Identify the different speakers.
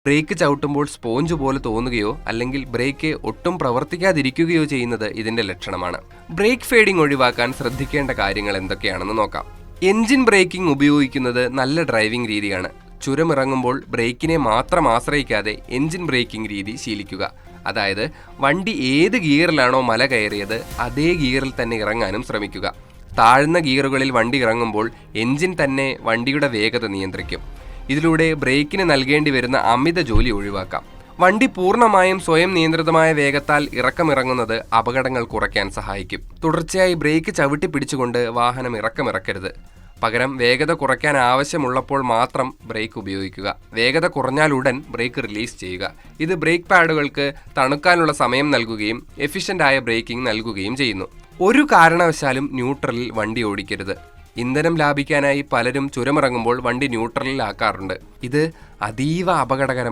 Speaker 1: Break ചവിട്ടുമ്പോൾ sponge പോലെ തോന്നുകയോ അല്ലെങ്കിൽ break ഒട്ടും പ്രവർത്തിക്കാതിരിക്കുകയോ ചെയ്യുന്നത് ഇതിന്റെ ലക്ഷണമാണ്. ബ്രേക്ക് ഫേഡിംഗ് ഒഴിവാക്കാൻ ശ്രദ്ധിക്കേണ്ട കാര്യങ്ങൾ എന്തൊക്കെയാണെന്ന് നോക്കാം. എൻജിൻ ബ്രേക്കിംഗ് ഉപയോഗിക്കുന്നത് നല്ല ഡ്രൈവിംഗ് രീതിയാണ്. ചുരമിറങ്ങുമ്പോൾ ബ്രേക്കിനെ മാത്രം ആശ്രയിക്കാതെ എൻജിൻ ബ്രേക്കിംഗ് രീതി ശീലിക്കുക. അതായത് വണ്ടി ഏത് ഗിയറിലാണോ മല കയറിയത് അതേ ഗിയറിൽ തന്നെ ഇറങ്ങാനും ശ്രമിക്കുക. താഴ്ന്ന ഗിയറുകളിൽ വണ്ടി ഇറങ്ങുമ്പോൾ എൻജിൻ തന്നെ വണ്ടിയുടെ വേഗത നിയന്ത്രിക്കും. ഇതിലൂടെ ബ്രേക്കിന് നൽകേണ്ടി വരുന്ന അമിത ജോലി ഒഴിവാക്കാം. വണ്ടി പൂർണ്ണമായും സ്വയം നിയന്ത്രിതമായ വേഗത്താൽ ഇറക്കമിറങ്ങുന്നത് അപകടങ്ങൾ കുറയ്ക്കാൻ സഹായിക്കും. തുടർച്ചയായി ബ്രേക്ക് ചവിട്ടി പിടിച്ചുകൊണ്ട് വാഹനം ഇറക്കമിറക്കരുത്. പകരം വേഗത കുറയ്ക്കാൻ ആവശ്യമുള്ളപ്പോൾ മാത്രം ബ്രേക്ക് ഉപയോഗിക്കുക. വേഗത കുറഞ്ഞാൽ ഉടൻ ബ്രേക്ക് റിലീസ് ചെയ്യുക. ഇത് ബ്രേക്ക് പാഡുകൾക്ക് തണുക്കാനുള്ള സമയം നൽകുകയും എഫിഷ്യൻ്റായ ബ്രേക്കിംഗ് നൽകുകയും ചെയ്യുന്നു. ഒരു കാരണവശാലും ന്യൂട്രലിൽ വണ്ടി ഓടിക്കരുത്. ഇന്ധനം ലാഭിക്കാനായി പലരും ചുരമിറങ്ങുമ്പോൾ വണ്ടി ന്യൂട്രലിൽ ആക്കാറുണ്ട്. ഇത് അതീവ അപകടകരമാണ്.